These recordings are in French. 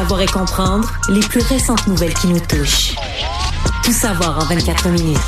Savoir et comprendre les plus récentes nouvelles qui nous touchent. Tout savoir en 24 minutes.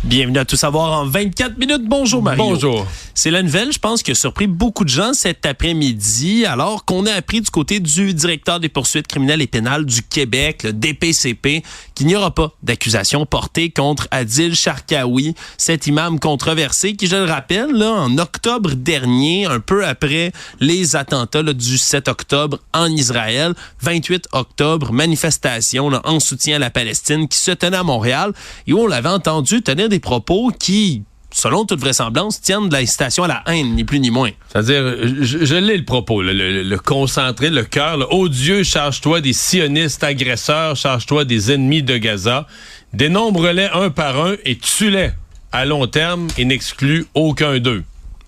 Bienvenue à Tout savoir en 24 minutes. Bonjour Mario. Bonjour. C'est la nouvelle, je pense, qui a surpris beaucoup de gens cet après-midi, alors qu'on a appris du côté du directeur des poursuites criminelles et pénales du Québec, le DPCP, qu'il n'y aura pas d'accusation portée contre Adil Sharkawi, cet imam controversé qui, je le rappelle, là, en octobre dernier, un peu après les attentats là, du 7 octobre en Israël, 28 octobre, manifestation là, en soutien à la Palestine qui se tenait à Montréal et où on l'avait entendu tenir des propos qui, selon toute vraisemblance, tiennent de l'incitation à la haine, ni plus ni moins. C'est-à-dire, je lis le propos, le concentré, le cœur. Ô Dieu, charge-toi des sionistes agresseurs, charge-toi des ennemis de Gaza. Dénombre-les un par un et tue-les à long terme et n'exclus aucun d'eux.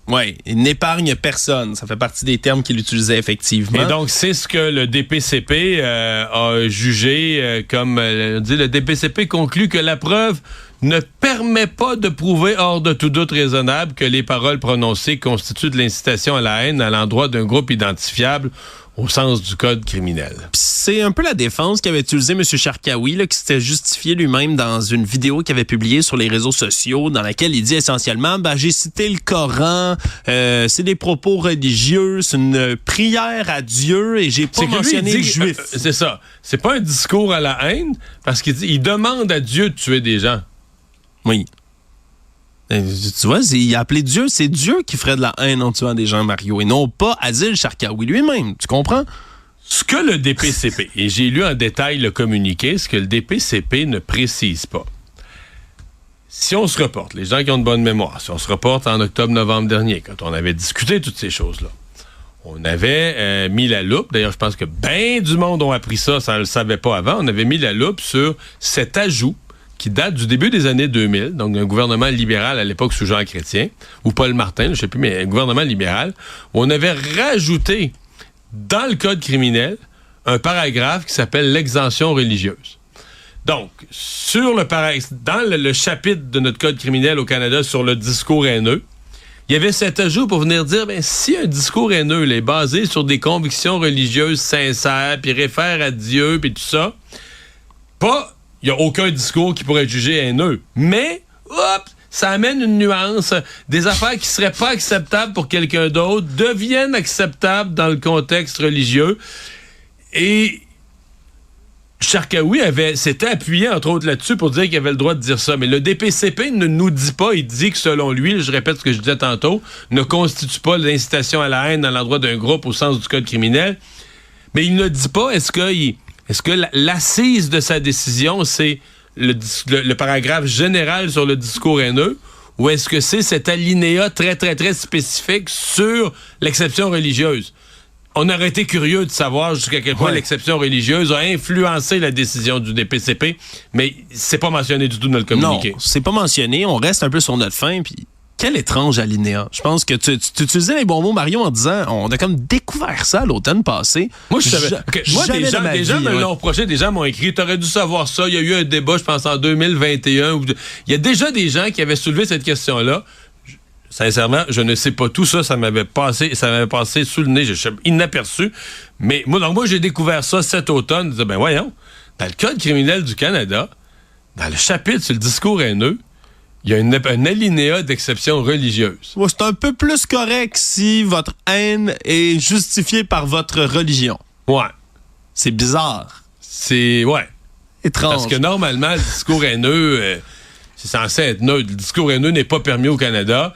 Oui, il n'épargne personne. Ça fait partie des termes qu'il utilisait effectivement. Et donc, c'est ce que le DPCP a jugé comme... le DPCP conclut que la preuve ne permet pas de prouver hors de tout doute raisonnable que les paroles prononcées constituent de l'incitation à la haine à l'endroit d'un groupe identifiable au sens du code criminel. C'est un peu la défense qu'avait utilisé M. Sharkawi, là, qui s'était justifié lui-même dans une vidéo qu'il avait publiée sur les réseaux sociaux, dans laquelle il dit essentiellement, j'ai cité le Coran, c'est des propos religieux, c'est une prière à Dieu et j'ai pas mentionné les Juifs. C'est ça. C'est pas un discours à la haine, parce qu'il demande à Dieu de tuer des gens. Oui. Tu vois, il a appelé Dieu, c'est Dieu qui ferait de la haine en tuant des gens, Mario, et non pas Adil Sharkawi lui-même, tu comprends? Ce que le DPCP, et j'ai lu en détail le communiqué, ce que le DPCP ne précise pas. Si on se reporte, les gens qui ont de bonne mémoire, si on se reporte en octobre-novembre dernier, quand on avait discuté toutes ces choses-là, on avait mis la loupe, d'ailleurs je pense que bien du monde ont appris ça, ça ne le savait pas avant, on avait mis la loupe sur cet ajout qui date du début des années 2000, donc d'un gouvernement libéral à l'époque sous Jean Chrétien, ou Paul Martin, je ne sais plus, mais un gouvernement libéral, où on avait rajouté dans le code criminel un paragraphe qui s'appelle l'exemption religieuse. Donc, dans le chapitre de notre code criminel au Canada sur le discours haineux, il y avait cet ajout pour venir dire, si un discours haineux est basé sur des convictions religieuses sincères, puis réfère à Dieu, puis tout ça, il n'y a aucun discours qui pourrait être jugé haineux. Mais, ça amène une nuance. Des affaires qui ne seraient pas acceptables pour quelqu'un d'autre deviennent acceptables dans le contexte religieux. Et Sharkawi s'était appuyé, entre autres, là-dessus pour dire qu'il avait le droit de dire ça. Mais le DPCP ne nous dit pas, il dit que selon lui, je répète ce que je disais tantôt, ne constitue pas l'incitation à la haine à l'endroit d'un groupe au sens du code criminel. Mais il ne dit pas, est-ce que l'assise de sa décision, c'est le paragraphe général sur le discours haineux, ou est-ce que c'est cet alinéa très, très, très spécifique sur l'exception religieuse? On aurait été curieux de savoir jusqu'à quel point l'exception religieuse a influencé la décision du DPCP, mais c'est pas mentionné du tout dans le communiqué. Non, c'est pas mentionné. On reste un peu sur notre fin, puis quel étrange alinéa. Je pense que tu utilisais les bons mots, Mario, en disant on a comme découvert ça l'automne passé. Moi, je savais. Moi, des gens me l'ont reproché, des gens m'ont écrit t'aurais dû savoir ça. Il y a eu un débat, je pense, en 2021. Il y a déjà des gens qui avaient soulevé cette question-là. Sincèrement, je ne sais pas tout ça. Ça m'avait passé sous le nez. Je suis inaperçu. Mais moi, j'ai découvert ça cet automne. Je disais, voyons, dans le Code criminel du Canada, dans le chapitre sur le discours haineux, il y a un alinéa d'exception religieuse. Ouais, c'est un peu plus correct si votre haine est justifiée par votre religion. Ouais. C'est bizarre. C'est étrange. Parce que normalement, le discours haineux, c'est censé être neutre. Le discours haineux n'est pas permis au Canada.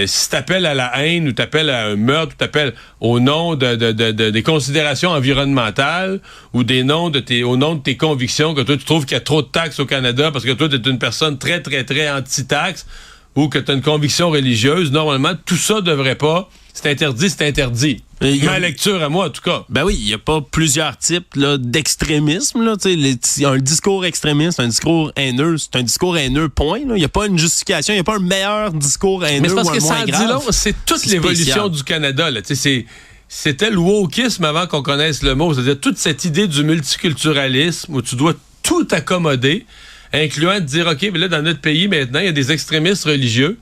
Si t'appelles à la haine ou t'appelles à un meurtre ou t'appelles au nom des considérations environnementales ou au nom de tes convictions que toi tu trouves qu'il y a trop de taxes au Canada parce que toi t'es une personne très très très anti-taxe ou que t'as une conviction religieuse, normalement tout ça devrait pas. C'est interdit. Ma lecture à moi, en tout cas. Ben oui, il n'y a pas plusieurs types là, d'extrémisme. Là, un discours extrémiste, un discours haineux, c'est un discours haineux, point. Il n'y a pas une justification, il n'y a pas un meilleur discours haineux. Mais c'est parce ou un que moins ça grave. dit long, c'est toute l'évolution du Canada. Là. C'était le wokisme avant qu'on connaisse le mot. C'est-à-dire toute cette idée du multiculturalisme où tu dois tout accommoder, incluant de dire, OK, mais là, dans notre pays, maintenant, il y a des extrémistes religieux.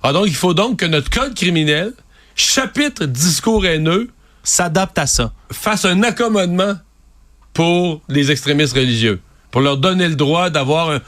Alors donc, il faut donc que notre code criminel, chapitre discours haineux, s'adapte à ça. Fasse un accommodement pour les extrémistes religieux, pour leur donner le droit d'avoir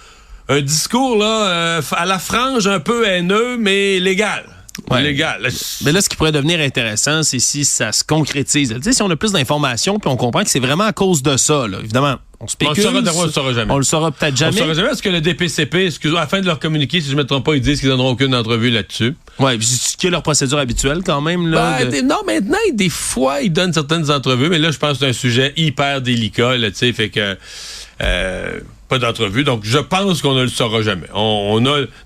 un discours là à la frange un peu haineux, mais légal. Ouais. Légal. Mais là, ce qui pourrait devenir intéressant, c'est si ça se concrétise. Tu sais, si on a plus d'informations, puis on comprend que c'est vraiment à cause de ça, là. Évidemment, on spécule. On le saura jamais. On le saura peut-être jamais. On le saura jamais parce que le DPCP, à la fin de leur communiqué, si je ne me trompe pas, ils disent qu'ils n'auront aucune entrevue là-dessus. Oui, puis c'est leur procédure habituelle quand même. Là, Non, maintenant, des fois, ils donnent certaines entrevues, mais là, je pense que c'est un sujet hyper délicat, tu sais, fait que... pas d'entrevue, donc je pense qu'on ne le saura jamais.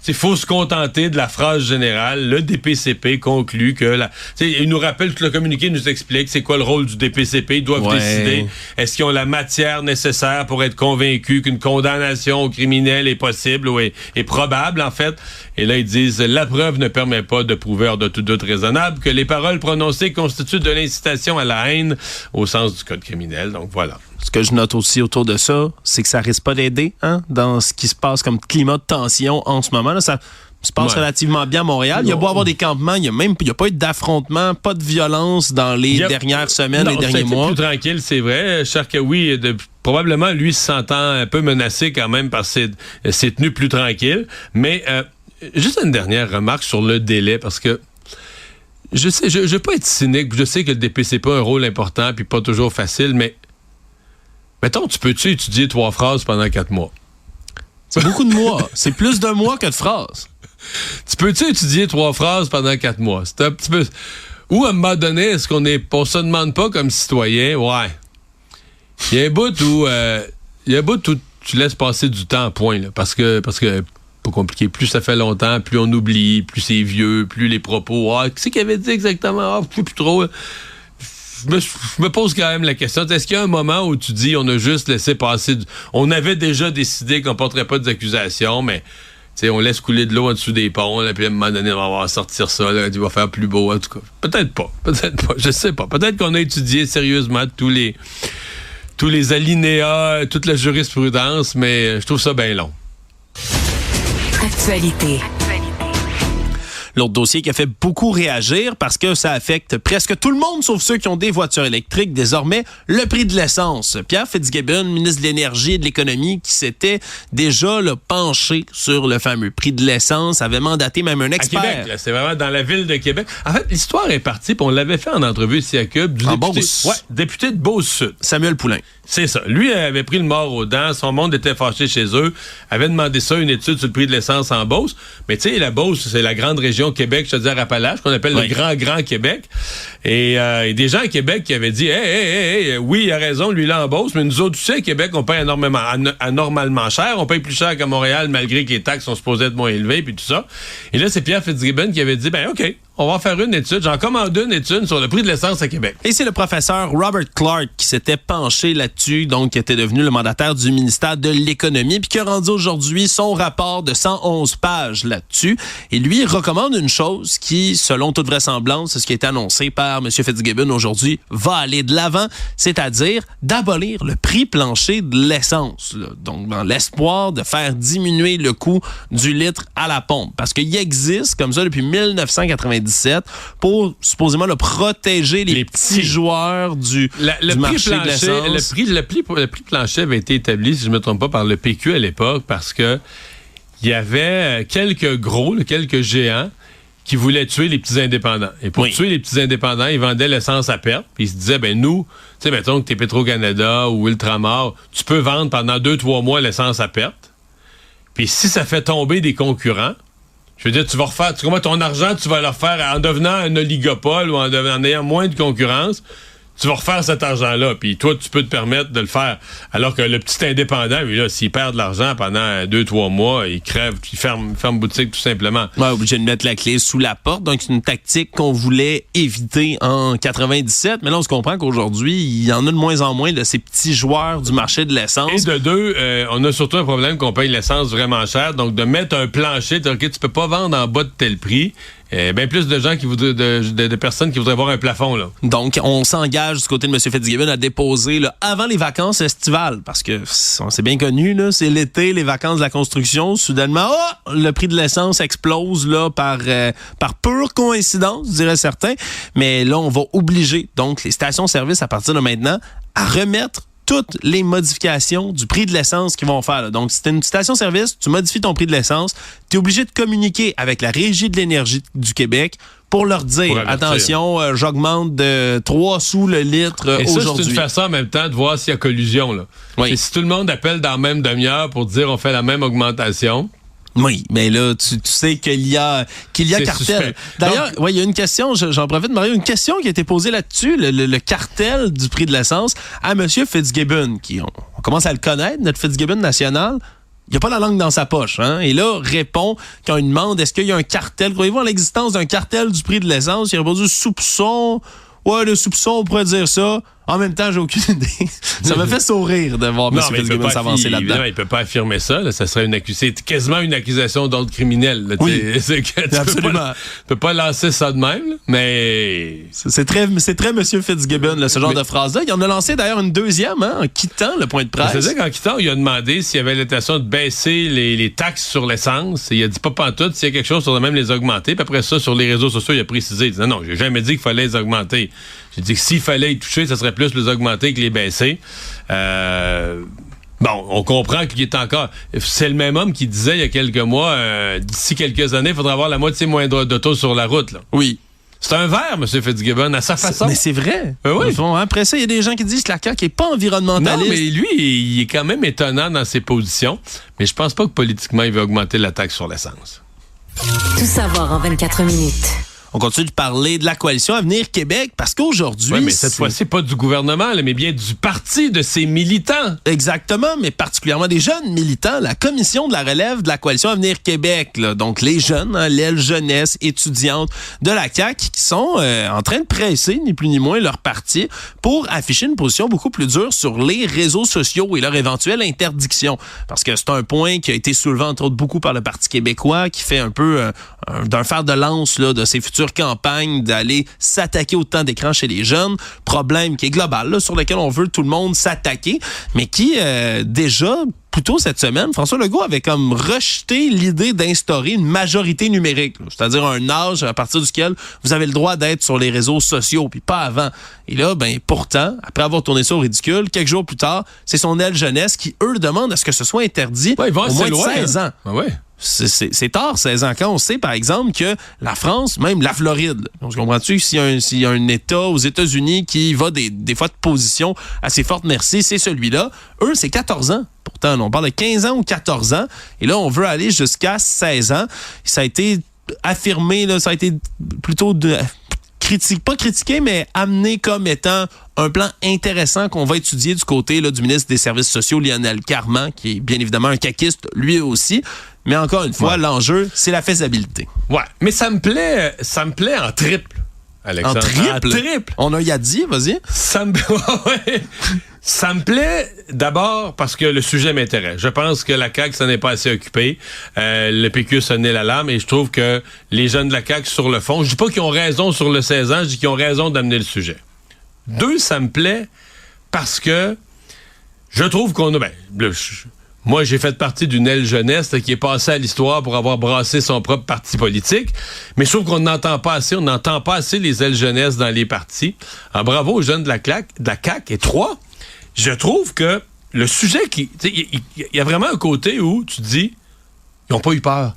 Il faut se contenter de la phrase générale. Le DPCP conclut que il nous rappelle que le communiqué nous explique c'est quoi le rôle du DPCP. Ils doivent décider est-ce qu'ils ont la matière nécessaire pour être convaincus qu'une condamnation au criminel est possible ou est probable, en fait. Et là, ils disent la preuve ne permet pas de prouver hors de tout doute raisonnable que les paroles prononcées constituent de l'incitation à la haine au sens du code criminel. Donc voilà. Ce que je note aussi autour de ça, c'est que ça risque pas d'aider dans ce qui se passe comme climat de tension en ce moment. Là, ça se passe relativement bien à Montréal. Il y a beau avoir des campements, il y a pas eu d'affrontement, pas de violence dans les dernières semaines, les derniers mois. Plus tranquille, c'est vrai. Charkaoui, probablement, lui, se sentant un peu menacé quand même par ses tenues plus tranquilles. Mais juste une dernière remarque sur le délai, parce que je veux pas être cynique. Je sais que le DPCP a un rôle important puis pas toujours facile, mais mettons, tu peux-tu étudier 3 phrases pendant 4 mois? C'est beaucoup de mois. C'est plus de mois que de phrases. Tu peux-tu étudier 3 phrases pendant 4 mois? C'est un petit peu... Ou à un moment donné, est-ce qu'on se demande pas comme citoyen? Ouais. Il y a un bout où tu laisses passer du temps, point. Là, parce que pas compliqué. Plus ça fait longtemps, plus on oublie, plus c'est vieux, plus les propos. Qu'est-ce qu'il avait dit exactement? Je sais plus trop. Je me pose quand même la question. Est-ce qu'il y a un moment où tu dis on a juste laissé passer on avait déjà décidé qu'on ne porterait pas d'accusations, mais on laisse couler de l'eau en dessous des ponts, là, puis à un moment donné, on va sortir ça, là, il va faire plus beau, en tout cas. Peut-être pas, je sais pas. Peut-être qu'on a étudié sérieusement tous les alinéas, toute la jurisprudence, mais je trouve ça bien long. Actualité. L'autre dossier qui a fait beaucoup réagir parce que ça affecte presque tout le monde, sauf ceux qui ont des voitures électriques, désormais, le prix de l'essence. Pierre Fitzgibbon, ministre de l'Énergie et de l'Économie, qui s'était déjà penché sur le fameux prix de l'essence, avait mandaté même un expert. À Québec, c'est vraiment dans la ville de Québec. En fait, l'histoire est partie, puis on l'avait fait en entrevue ici à Cube, du député de Beauce-Sud. Samuel Poulain. C'est ça. Lui avait pris le mort aux dents, son monde était fâché chez eux, avait demandé ça, une étude sur le prix de l'essence en Beauce. Mais tu sais, la Beauce, c'est la grande région Québec, je te dis à Appalaches, qu'on appelle le grand Québec. Et des gens à Québec qui avaient dit oui, il a raison, lui là en Beauce, mais nous autres, tu sais, à Québec, on paye anormalement cher, on paye plus cher qu'à Montréal, malgré que les taxes sont supposées être moins élevées, puis tout ça. Et là, c'est Pierre Fitzgibbon qui avait dit, OK, on va faire une étude. J'en commande une étude sur le prix de l'essence à Québec. Et c'est le professeur Robert Clark qui s'était penché là-dessus, donc qui était devenu le mandataire du ministère de l'Économie, puis qui a rendu aujourd'hui son rapport de 111 pages là-dessus. Et lui, il recommande une chose qui, selon toute vraisemblance, c'est ce qui a été annoncé par M. Fitzgibbon aujourd'hui, va aller de l'avant, c'est-à-dire d'abolir le prix plancher de l'essence. Là. Donc, dans l'espoir de faire diminuer le coût du litre à la pompe. Parce qu'il existe, comme ça, depuis 1997, pour supposément protéger les petits joueurs du marché de l'essence. Le prix plancher avait été établi, si je ne me trompe pas, par le PQ à l'époque, parce que il y avait quelques géants qui voulaient tuer les petits indépendants. Et pour tuer les petits indépendants, ils vendaient l'essence à perte. Puis ils se disaient, nous, tu sais, mettons que t'es Petro-Canada ou Ultramar, tu peux vendre pendant 2-3 mois l'essence à perte. Puis si ça fait tomber des concurrents, je veux dire, tu vois, ton argent, tu vas le refaire en devenant un oligopole ou en ayant moins de concurrence. Tu vas refaire cet argent-là, puis toi, tu peux te permettre de le faire. Alors que le petit indépendant, lui, là, s'il perd de l'argent pendant 2-3 mois, il crève, il ferme boutique tout simplement. Ouais, obligé de mettre la clé sous la porte. Donc, c'est une tactique qu'on voulait éviter en 97. Mais là, on se comprend qu'aujourd'hui, il y en a de moins en moins de ces petits joueurs du marché de l'essence. Et de deux, on a surtout un problème qu'on paye l'essence vraiment cher. Donc, de mettre un plancher, OK, tu peux pas vendre en bas de tel prix. Bien plus de gens qui voudraient, de personnes qui voudraient avoir un plafond, là. Donc, on s'engage du côté de M. Fitzgibbon à déposer avant les vacances estivales, parce que c'est bien connu, là, c'est l'été, les vacances de la construction. Soudainement, le prix de l'essence explose là par pure coïncidence, je dirais certains. Mais là, on va obliger donc les stations-service à partir de maintenant à remettre toutes les modifications du prix de l'essence qu'ils vont faire. Là. Donc, si tu es une station-service, tu modifies ton prix de l'essence, tu es obligé de communiquer avec la Régie de l'énergie du Québec pour leur dire, attention, j'augmente de 3 sous le litre aujourd'hui. Et ça, c'est une façon en même temps de voir s'il y a collusion. Là. Oui. Si tout le monde appelle dans la même demi-heure pour dire on fait la même augmentation... Oui, mais là, tu sais qu'il y a cartel. Suspect. D'ailleurs, il y a une question, j'en profite, Mario, une question qui a été posée là-dessus, le cartel du prix de l'essence à M. Fitzgibbon, qui on commence à le connaître, notre Fitzgibbon national. Il n'a pas la langue dans sa poche, hein? Et là, répond quand il demande est-ce qu'il y a un cartel, croyez-vous en l'existence d'un cartel du prix de l'essence? Il a répondu soupçon. Ouais, le soupçon, on pourrait dire ça. En même temps, j'ai aucune idée. Ça me fait sourire de voir M. Fitzgibbon s'avancer là-dedans. Il ne peut pas affirmer ça. Là. Ça serait c'est quasiment une accusation d'ordre criminel. Là. Oui, absolument. Tu peux pas lancer ça de même, là, mais... C'est très M. Fitzgibbon, là, ce genre de phrase-là. Il en a lancé d'ailleurs une deuxième en quittant le point de presse. C'est-à-dire qu'en quittant, il a demandé s'il y avait l'intention de baisser les taxes sur l'essence. Il a dit pas pantoute, s'il y a quelque chose, on doit même les augmenter. Puis après ça, sur les réseaux sociaux, il a précisé. Il dit non, j'ai jamais dit qu'il fallait les augmenter. J'ai dit que s'il fallait y toucher, ça serait plus les augmenter que les baisser. Bon, on comprend qu'il est encore... C'est le même homme qui disait il y a quelques mois, d'ici quelques années, il faudra avoir la moitié moins d'auto sur la route. Là. Oui. C'est un verre, M. Fitzgibbon, à sa façon. Mais c'est vrai. Oui. Après ça, il y a des gens qui disent que la CAQ n'est pas environnementaliste. Non, mais lui, il est quand même étonnant dans ses positions. Mais je pense pas que politiquement, il veut augmenter la taxe sur l'essence. Tout savoir en 24 minutes. On continue de parler de la coalition Avenir Québec parce qu'aujourd'hui... Oui, mais cette fois-ci, pas du gouvernement, là, mais bien du parti, de ses militants. Exactement, mais particulièrement des jeunes militants. La commission de la relève de la coalition Avenir Québec, là, donc les jeunes, l'aile jeunesse étudiante de la CAQ qui sont en train de presser, ni plus ni moins, leur parti pour afficher une position beaucoup plus dure sur les réseaux sociaux et leur éventuelle interdiction. Parce que c'est un point qui a été soulevé, entre autres, beaucoup par le Parti québécois, qui fait un peu d'un fer de lance là, de ses futures campagnes d'aller s'attaquer au temps d'écran chez les jeunes. Problème qui est global, là, sur lequel on veut tout le monde s'attaquer, mais qui déjà... Plus tôt cette semaine, François Legault avait comme rejeté l'idée d'instaurer une majorité numérique, là, c'est-à-dire un âge à partir duquel vous avez le droit d'être sur les réseaux sociaux, puis pas avant. Et là, pourtant, après avoir tourné ça au ridicule, quelques jours plus tard, c'est son aile jeunesse qui, eux, demande à ce que ce soit interdit au moins de 16 ans. Ah ouais. C'est tard, 16 ans. Quand on sait, par exemple, que la France, même la Floride, donc, comprends-tu, s'il y a un État aux États-Unis qui va des fois de position assez forte, merci, c'est celui-là. Eux, c'est 14 ans. Pourtant, on parle de 15 ans ou 14 ans. Et là, on veut aller jusqu'à 16 ans. Ça a été affirmé, là, ça a été plutôt pas critiqué, mais amené comme étant un plan intéressant qu'on va étudier du côté là, du ministre des Services sociaux, Lionel Carman, qui est bien évidemment un caquiste, lui aussi. Mais encore une fois, l'enjeu, c'est la faisabilité. Ouais, mais ça me plaît en triple, Alexandre. En triple? On a Yadi, vas-y. Ça me plaît d'abord parce que le sujet m'intéresse. Je pense que la CAQ s'en est pas assez occupée. Le PQ sonnait l'alarme et je trouve que les jeunes de la CAQ sur le fond, je dis pas qu'ils ont raison sur le 16 ans, je dis qu'ils ont raison d'amener le sujet. 2, ça me plaît parce que je trouve qu'on a... Moi, j'ai fait partie d'une aile jeunesse là, qui est passée à l'histoire pour avoir brassé son propre parti politique. Mais je trouve qu'on n'entend pas assez. On n'entend pas assez les ailes jeunesse dans les partis. Alors, bravo aux jeunes de la CAQ. Et 3, je trouve que le sujet il y a vraiment un côté où tu te dis, ils n'ont pas eu peur.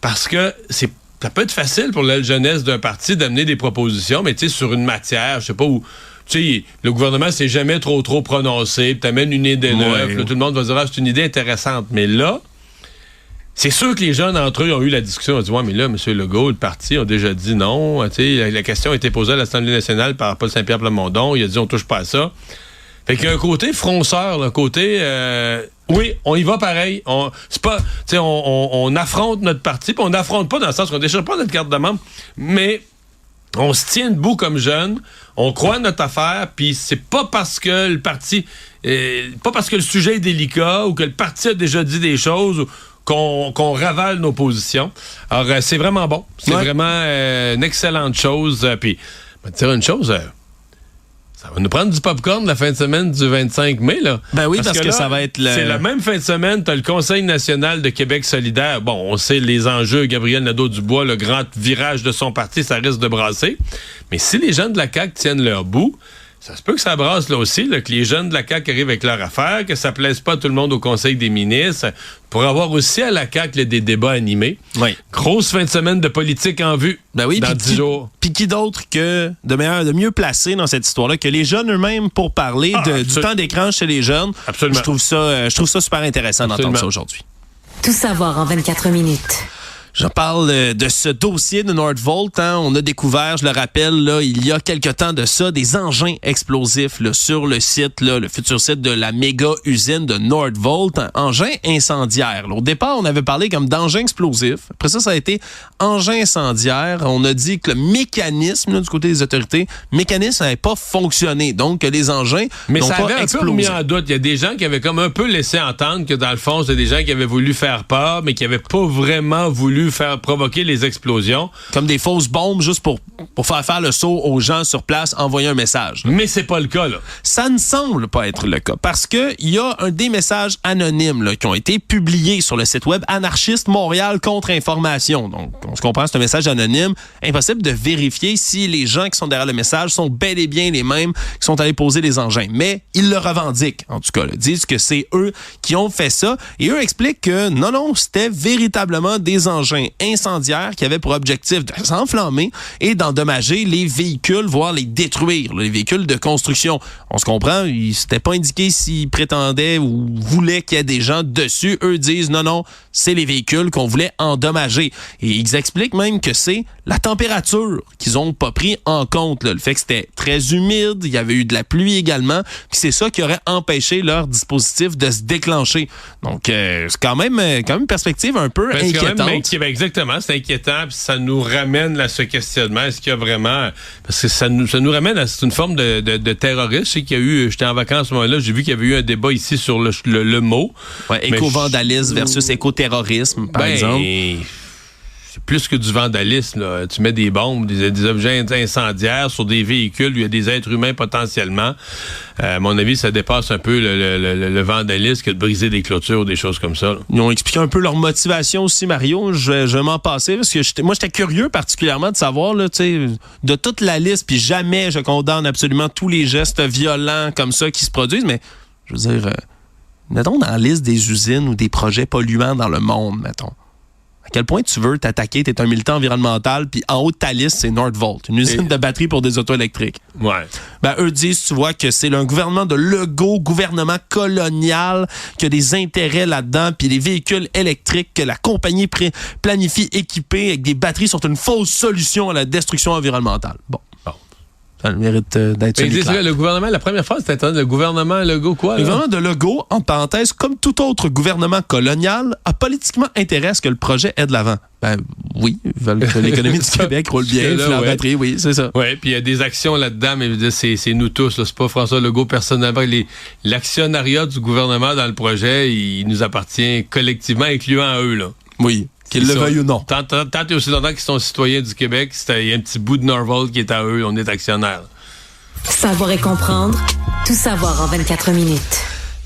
Parce que ça peut être facile pour l'aile jeunesse d'un parti d'amener des propositions, mais tu sais, sur une matière, je sais pas où... Tu sais, le gouvernement s'est jamais trop prononcé, puis t'amènes une idée neuve, là, tout le monde va dire « Ah, c'est une idée intéressante ». Mais là, c'est sûr que les jeunes entre eux ont eu la discussion, ils ont dit « Ouais, mais là, M. Legault, le parti, ont déjà dit non. » Tu sais, la question a été posée à l'Assemblée nationale par Paul Saint-Pierre Plamondon, il a dit « On touche pas à ça ». Fait qu'il y a un côté fronceur, un côté... oui, on y va pareil. C'est pas... Tu sais, on affronte notre parti, puis on n'affronte pas dans le sens qu'on déchire pas notre carte de membre, mais... On se tient debout comme jeunes, on croit à notre affaire, puis c'est pas parce que le parti, pas parce que le sujet est délicat ou que le parti a déjà dit des choses qu'on ravale nos positions. Alors, c'est vraiment bon. C'est vraiment une excellente chose. Puis, je vais te dire une chose... ça va nous prendre du popcorn la fin de semaine du 25 mai, là. Ben oui, parce que là, ça va être c'est la même fin de semaine, t'as le Conseil national de Québec solidaire. Bon, on sait les enjeux, Gabriel Nadeau-Dubois, le grand virage de son parti, ça risque de brasser. Mais si les gens de la CAQ tiennent leur bout, Ça se peut que ça brasse là aussi, là, que les jeunes de la CAQ arrivent avec leur affaire, que ça plaise pas à tout le monde au Conseil des ministres, pour avoir aussi à la CAQ des débats animés. Oui. Grosse fin de semaine de politique en vue dans 10 jours. Puis qui d'autre que de mieux placé dans cette histoire-là que les jeunes eux-mêmes pour parler du temps d'écran chez les jeunes. Absolument. Je trouve ça super intéressant d'entendre ça aujourd'hui. Tout savoir en 24 minutes. Je parle de ce dossier de Nordvolt. On a découvert, je le rappelle, là, il y a quelque temps de ça, des engins explosifs là, sur le site, là, le futur site de la méga usine de Nordvolt. Engins incendiaires. Là, au départ, on avait parlé comme d'engins explosifs. Après ça a été engins incendiaires. On a dit que le mécanisme là, du côté des autorités, n'avait pas fonctionné. Donc, que les engins mais n'ont ça pas avait explosé. Un peu mis en doute. Il y a des gens qui avaient comme un peu laissé entendre que dans le fond, c'était des gens qui avaient voulu faire peur, mais qui n'avaient pas vraiment voulu faire provoquer les explosions. Comme des fausses bombes juste pour faire le saut aux gens sur place, envoyer un message. Mais c'est pas le cas, là. Ça ne semble pas être le cas parce que il y a des messages anonymes là, qui ont été publiés sur le site web Anarchiste Montréal Contre-Information. Donc, on se comprend, c'est un message anonyme. Impossible de vérifier si les gens qui sont derrière le message sont bel et bien les mêmes qui sont allés poser les engins. Mais ils le revendiquent, en tout cas. Là, disent que c'est eux qui ont fait ça. Et eux expliquent que non, c'était véritablement des engins incendiaires qui avaient pour objectif de s'enflammer et d'endommager les véhicules, voire les détruire, les véhicules de construction. On se comprend, il s'était pas indiqué s'ils prétendaient ou voulaient qu'il y ait des gens dessus. Eux disent non, c'est les véhicules qu'on voulait endommager. Et ils expliquent même que c'est la température qu'ils ont pas pris en compte. Là. Le fait que c'était très humide, il y avait eu de la pluie également, puis c'est ça qui aurait empêché leur dispositif de se déclencher. Donc, c'est quand même une perspective un peu inquiétante. Exactement, c'est inquiétant, puis ça nous ramène à ce questionnement. Est-ce qu'il y a vraiment... Parce que ça nous ramène à une forme de terrorisme. Je sais qu'il y a eu... J'étais en vacances à ce moment-là, j'ai vu qu'il y avait eu un débat ici sur le mot. Ouais, éco-vandalisme versus éco-terrorisme, par exemple. C'est plus que du vandalisme. Là. Tu mets des bombes, des objets incendiaires sur des véhicules où il y a des êtres humains potentiellement. À mon avis, ça dépasse un peu le vandalisme que de briser des clôtures ou des choses comme ça. Là. Ils ont expliqué un peu leur motivation aussi, Mario. Je vais m'en passer parce que j'étais curieux particulièrement de savoir là, de toute la liste, puis jamais je condamne absolument tous les gestes violents comme ça qui se produisent, mais je veux dire, mettons dans la liste des usines ou des projets polluants dans le monde, mettons. À quel point tu veux t'attaquer, t'es un militant environnemental, puis en haut de ta liste, c'est Nordvolt, une usine de batterie pour des autos électriques. Ouais. Eux disent, tu vois, que c'est un gouvernement de Legault, gouvernement colonial, qui a des intérêts là-dedans, puis les véhicules électriques que la compagnie planifie équiper avec des batteries sont une fausse solution à la destruction environnementale. Bon. Ça mérite d'être clair. Le gouvernement, la première phrase, c'était le gouvernement Legault quoi? Le gouvernement de Legault, en parenthèse, comme tout autre gouvernement colonial, a politiquement intérêt à ce que le projet aide de l'avant. Oui, ils veulent que l'économie du Québec roule bien, la batterie, oui, c'est ça. Oui, puis il y a des actions là-dedans, mais c'est nous tous, là, c'est pas François Legault personnellement. L'actionnariat du gouvernement dans le projet, il nous appartient collectivement, incluant eux, là. Oui. Qu'ils le veuillent ou non. Tant et aussi longtemps qu'ils sont citoyens du Québec, il y a un petit bout de Nordvolt qui est à eux, on est actionnaires. Savoir et comprendre, tout savoir en 24 minutes.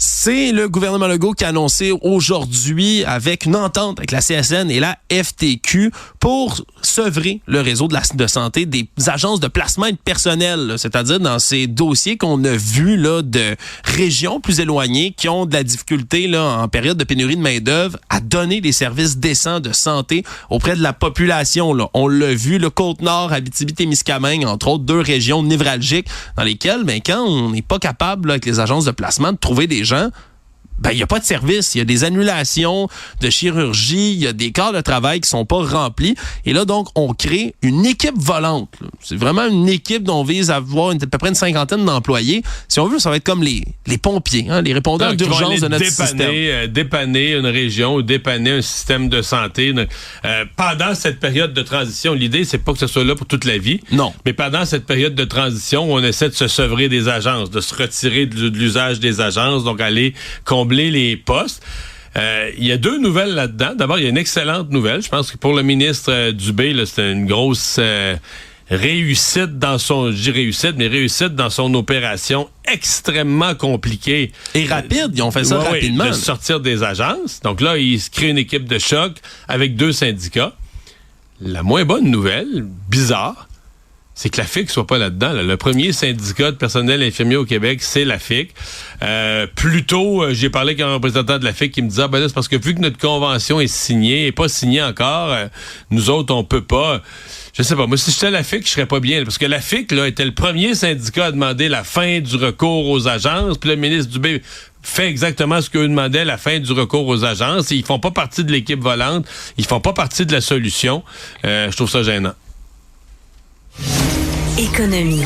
C'est le gouvernement Legault qui a annoncé aujourd'hui avec une entente avec la CSN et la FTQ pour sevrer le réseau de santé des agences de placement et de personnel, là, c'est-à-dire dans ces dossiers qu'on a vus là, de régions plus éloignées qui ont de la difficulté là, en période de pénurie de main-d'œuvre à donner des services décents de santé auprès de la population. Là. On l'a vu, le Côte-Nord, Abitibi-Témiscamingue, entre autres 2 régions névralgiques dans lesquelles, quand on n'est pas capable là, avec les agences de placement de trouver des gens, il n'y a pas de service, il y a des annulations de chirurgie, il y a des quarts de travail qui sont pas remplis. Et là, donc, on crée une équipe volante. Là. C'est vraiment une équipe dont on vise à avoir à peu près une 50aine d'employés. Si on veut, ça va être comme les pompiers, les répondants d'urgence de notre système. Dépanner une région ou dépanner un système de santé. Pendant cette période de transition, l'idée, c'est pas que ce soit là pour toute la vie. Non. Mais pendant cette période de transition, on essaie de se sevrer des agences, de se retirer de l'usage des agences, donc aller combler les postes. Il y a 2 nouvelles là-dedans. D'abord, il y a une excellente nouvelle. Je pense que pour le ministre Dubé, là, c'était une grosse réussite dans son opération extrêmement compliquée. Et rapide, ils ont fait ça rapidement. De sortir des agences. Donc là, il se crée une équipe de choc avec 2 syndicats. La moins bonne nouvelle, bizarre, c'est que la FIC soit pas là-dedans. Là. Le premier syndicat de personnel infirmier au Québec, c'est la FIC. Plus tôt, j'ai parlé avec un représentant de la FIC qui me disait, c'est parce que vu que notre convention est signée, et pas signée encore, nous autres, on peut pas. Je sais pas. Moi, si j'étais à la FIC, je serais pas bien. Parce que la FIC, là, était le premier syndicat à demander la fin du recours aux agences. Puis le ministre Dubé fait exactement ce qu'eux demandaient, la fin du recours aux agences. Ils font pas partie de l'équipe volante. Ils font pas partie de la solution. Je trouve ça gênant. Économie.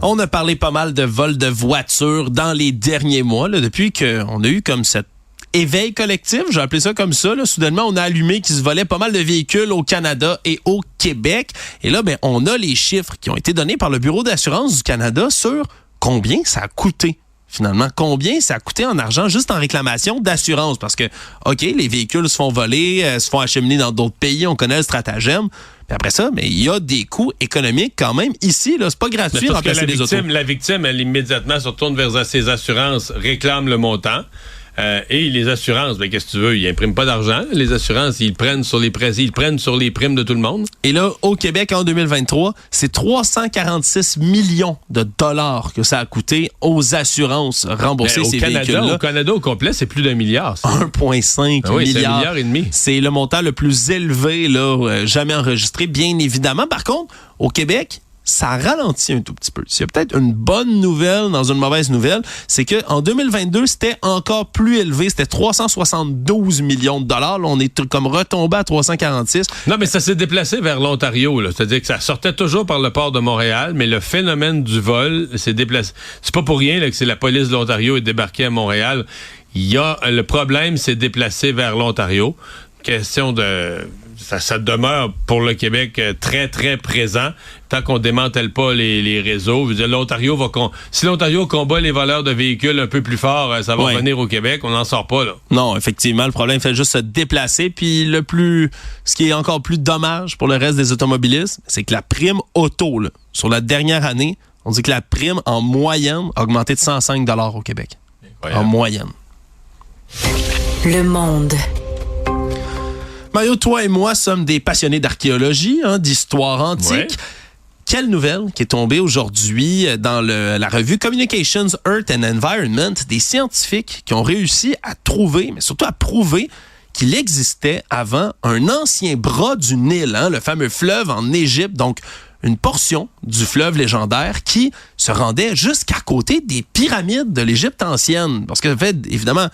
On a parlé pas mal de vols de voitures dans les derniers mois, là, depuis qu'on a eu comme cette éveil collectif, j'ai appelé ça comme ça. Là. Soudainement, on a allumé qu'il se volait pas mal de véhicules au Canada et au Québec. Et là, on a les chiffres qui ont été donnés par le Bureau d'assurance du Canada sur combien ça a coûté. Finalement, combien ça a coûté en argent juste en réclamation d'assurance? Parce que, OK, les véhicules se font voler, se font acheminer dans d'autres pays, on connaît le stratagème. Puis après ça, mais il y a des coûts économiques quand même. Ici, là, c'est pas gratuit de remplacer les autos. La victime, elle immédiatement se retourne vers ses assurances, réclame le montant. Et les assurances, qu'est-ce que tu veux? Ils n'impriment pas d'argent. Les assurances, ils prennent sur les primes de tout le monde. Et là, au Québec, en 2023, c'est 346 millions de dollars que ça a coûté aux assurances rembourser ces véhicules-là. Au Canada, au complet, c'est plus d'1 milliard. 1,5 milliard. C'est 1,5 milliard. C'est le montant le plus élevé là, jamais enregistré, bien évidemment. Par contre, au Québec, ça ralentit un tout petit peu. S'il y a peut-être une bonne nouvelle dans une mauvaise nouvelle, c'est qu'en 2022, c'était encore plus élevé. C'était 372 millions de dollars. Là, on est comme retombé à 346. Non, mais ça s'est déplacé vers l'Ontario. Là. C'est-à-dire que ça sortait toujours par le port de Montréal, mais le phénomène du vol s'est déplacé. C'est pas pour rien là, que c'est la police de l'Ontario est débarquée à Montréal. Le problème s'est déplacé vers l'Ontario. Question de... Ça demeure pour le Québec très, très présent tant qu'on démantèle pas les réseaux. Je veux dire, si l'Ontario combat les voleurs de véhicules un peu plus fort, ça va revenir au Québec. On n'en sort pas, là. Non, effectivement, le problème fait juste se déplacer. Puis ce qui est encore plus dommage pour le reste des automobilistes, c'est que la prime auto, là, sur la dernière année, on dit que la prime, en moyenne, a augmenté de 105 $ au Québec. Incroyable. En moyenne. Le Monde. Mario, toi et moi sommes des passionnés d'archéologie, d'histoire antique. Ouais. Quelle nouvelle qui est tombée aujourd'hui dans la revue Communications, Earth and Environment, des scientifiques qui ont réussi à trouver, mais surtout à prouver qu'il existait avant un ancien bras du Nil, le fameux fleuve en Égypte, donc une portion du fleuve légendaire qui se rendait jusqu'à côté des pyramides de l'Égypte ancienne. Parce que, en fait, évidemment...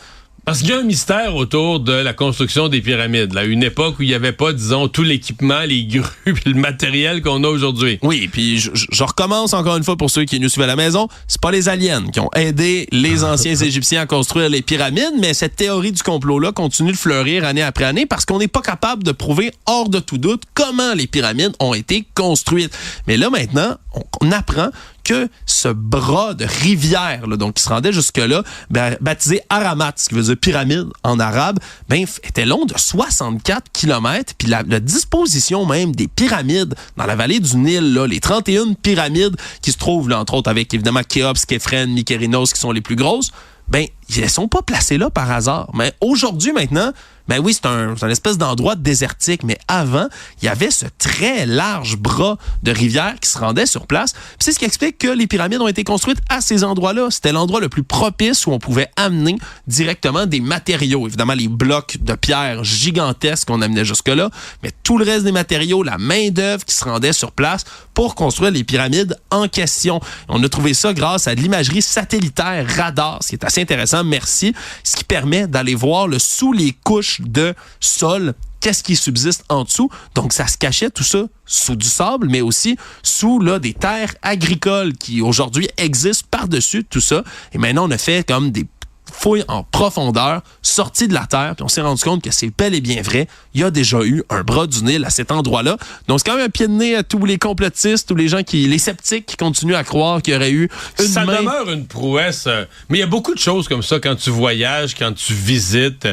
Parce qu'il y a un mystère autour de la construction des pyramides, là, une époque où il n'y avait pas, disons, tout l'équipement, les grues, le matériel qu'on a aujourd'hui. Oui, puis je recommence encore une fois pour ceux qui nous suivent à la maison, c'est pas les aliens qui ont aidé les anciens Égyptiens à construire les pyramides, mais cette théorie du complot-là continue de fleurir année après année parce qu'on n'est pas capable de prouver hors de tout doute comment les pyramides ont été construites. Mais là, maintenant, on apprend que ce bras de rivière, là, donc qui se rendait jusque-là, baptisé Aramat, ce qui veut dire pyramide en arabe, était long de 64 km. Puis la disposition même des pyramides dans la vallée du Nil, là, les 31 pyramides qui se trouvent, là, entre autres avec évidemment Khéops, Képhren, Mykérinos, qui sont les plus grosses, ils ne sont pas placés là par hasard. Mais aujourd'hui, maintenant, oui, c'est un espèce d'endroit désertique, mais avant, il y avait ce très large bras de rivière qui se rendait sur place. Puis c'est ce qui explique que les pyramides ont été construites à ces endroits-là. C'était l'endroit le plus propice où on pouvait amener directement des matériaux. Évidemment, les blocs de pierre gigantesques qu'on amenait jusque-là, mais tout le reste des matériaux, la main-d'œuvre qui se rendait sur place pour construire les pyramides en question. On a trouvé ça grâce à de l'imagerie satellitaire radar, ce qui est assez intéressant, merci, ce qui permet d'aller voir sous les couches de sol, qu'est-ce qui subsiste en dessous. Donc, ça se cachait tout ça sous du sable, mais aussi sous des terres agricoles qui aujourd'hui existent par-dessus tout ça. Et maintenant, on a fait comme des fouilles en profondeur, sorties de la terre, puis on s'est rendu compte que c'est bel et bien vrai. Il y a déjà eu un bras du Nil à cet endroit-là. Donc, c'est quand même un pied de nez à tous les complotistes, tous les gens les sceptiques qui continuent à croire qu'il y aurait eu Ça demeure une prouesse. Mais il y a beaucoup de choses comme ça quand tu voyages, quand tu visites.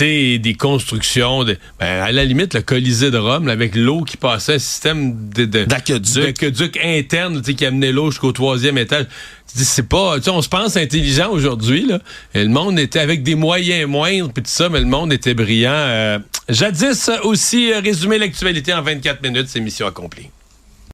des constructions, à la limite, le Colisée de Rome, là, avec l'eau qui passait, un système d'aqueduc interne qui amenait l'eau jusqu'au 3e étage. C'est pas, on se pense intelligent aujourd'hui, là. Et le monde était avec des moyens moindres, puis tout ça, mais le monde était brillant. Jadis aussi, résumer l'actualité en 24 minutes, c'est mission accomplie.